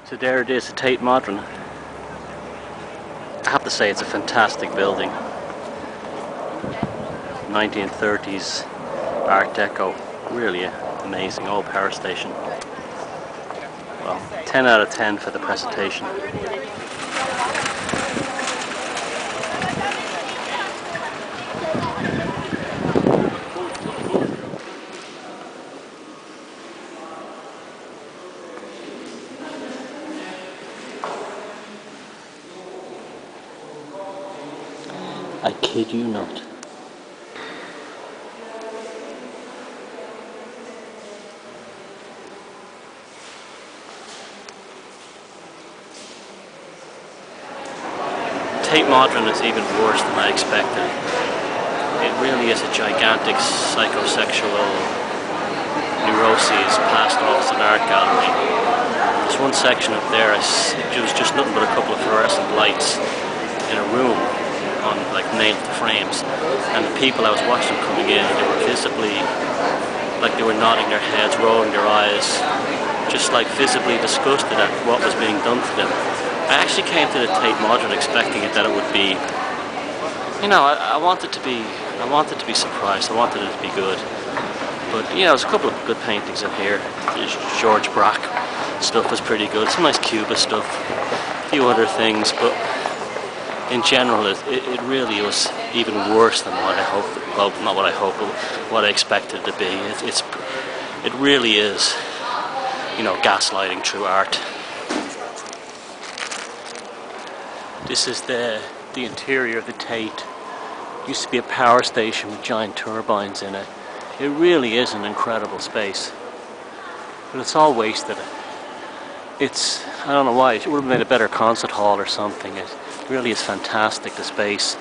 So there it is, the Tate Modern. I have to say it's a fantastic building. 1930s Art Deco, really amazing, old power station. Well, 10 out of 10 for the presentation. I kid you not. Tate Modern is even worse than I expected. It really is a gigantic psychosexual neuroses passed off as an art gallery. There's one section up there, it was just nothing but a couple of fluorescent lights in a room on like nailed to frames, and the people I was watching coming in, they were visibly like they were nodding their heads, rolling their eyes, just like visibly disgusted at what was being done to them. I actually came to the Tate Modern expecting it that it would be, you know, I wanted to be surprised. I wanted it to be good, but you know, there's a couple of good paintings in here. George Braque stuff was pretty good. Some nice Cubist stuff, a few other things, but in general, it really was even worse than what I hoped. Well, not what I hoped, but what I expected it to be. It really is, you know, gaslighting through art. This is the interior of the Tate. It used to be a power station with giant turbines in it. It really is an incredible space, but it's all wasted. I don't know why. It would have made a better concert hall or something. It really is fantastic, the space.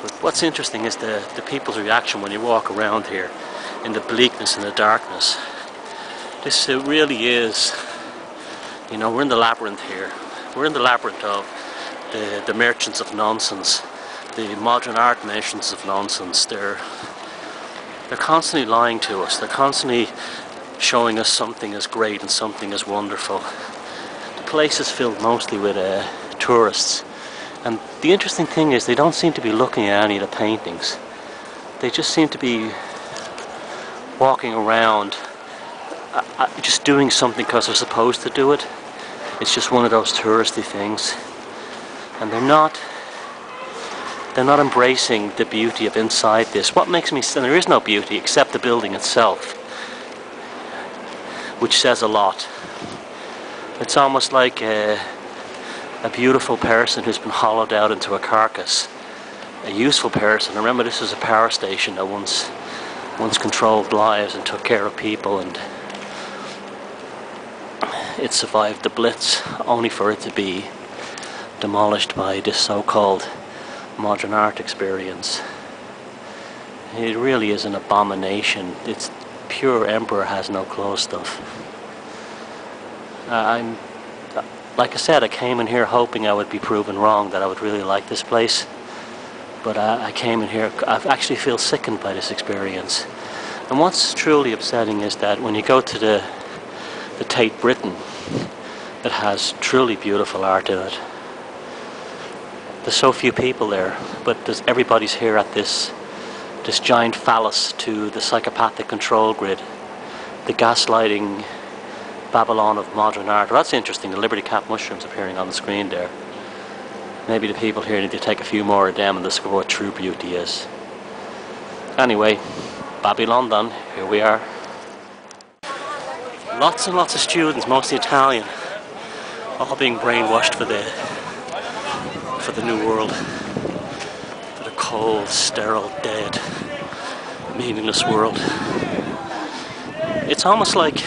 But what's interesting is the people's reaction when you walk around here in the bleakness and the darkness. This really is, you know, we're in the labyrinth here. We're in the labyrinth of the merchants of nonsense, the modern art merchants of nonsense. They're constantly lying to us. They're constantly showing us something as great and something as wonderful. The place is filled mostly with tourists, and the interesting thing is they don't seem to be looking at any of the paintings. They just seem to be walking around just doing something because they're supposed to do it. It's just one of those touristy things, and they're not embracing the beauty of inside this. What makes me say there is no beauty except the building itself, which says a lot. It's almost like a beautiful person who's been hollowed out into a carcass. A useful person. Remember, this is a power station that once controlled lives and took care of people, and it survived the Blitz, only for it to be demolished by this so-called modern art experience. It really is an abomination. It's pure emperor has no clothes stuff. Like I said, I came in here hoping I would be proven wrong, that I would really like this place. But I came in here, I actually feel sickened by this experience. And what's truly upsetting is that when you go to the Tate Britain, it has truly beautiful art in it. There's so few people there, but everybody's here at this giant phallus to the psychopathic control grid, the gaslighting Babylon of modern art. Well, that's interesting, the Liberty Cap mushrooms appearing on the screen there. Maybe the people here need to take a few more of them and discover what true beauty is. Anyway, Babylon, here we are. Lots and lots of students, mostly Italian, all being brainwashed for the new world, for the cold, sterile, dead, meaningless world. It's almost like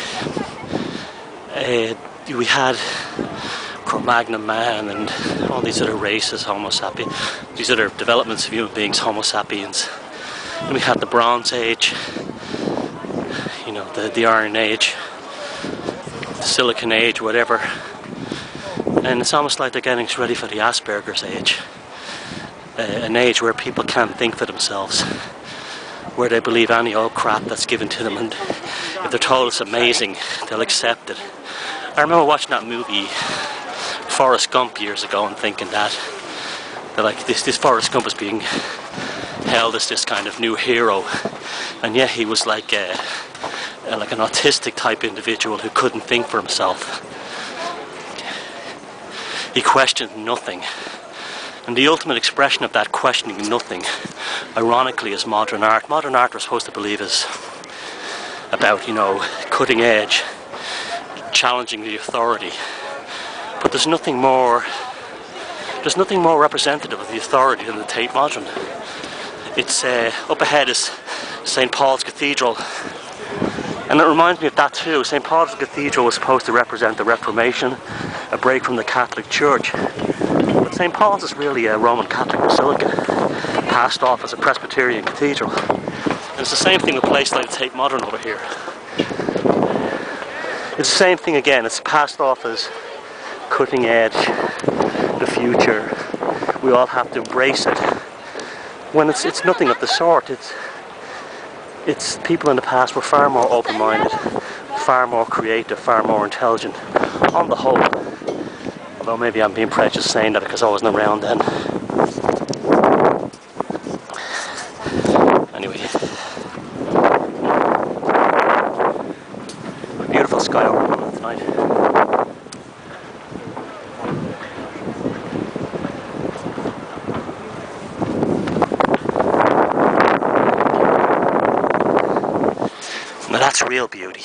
we had Cro-Magnon man and all these other races, Homo sapiens, these other developments of human beings, Homo sapiens. And we had the Bronze Age, you know, the Iron Age, the Silicon Age, whatever. And it's almost like they're getting ready for the Asperger's age. An age where people can't think for themselves, where they believe any old crap that's given to them, and if they're told it's amazing, they'll accept it. I remember watching that movie Forrest Gump years ago and thinking that like this Forrest Gump was being held as this kind of new hero, and yet he was like an autistic type individual who couldn't think for himself. He questioned nothing, and the ultimate expression of that questioning nothing, ironically, is modern art. Modern art, we're supposed to believe, is about, you know, cutting edge, challenging the authority, but there's nothing more representative of the authority than the Tate Modern. It's up ahead is St. Paul's Cathedral, and it reminds me of that too. St. Paul's Cathedral was supposed to represent the Reformation, a break from the Catholic Church, but St. Paul's is really a Roman Catholic basilica passed off as a Presbyterian cathedral, and it's the same thing with a place like the Tate Modern over here. It's the same thing again. It's passed off as cutting edge, the future. We all have to embrace it. When it's nothing of the sort. It's people in the past were far more open-minded, far more creative, far more intelligent, on the whole. Although maybe I'm being prejudiced saying that because I wasn't around then. Anyway. Beautiful sky over London tonight. Now that's real beauty.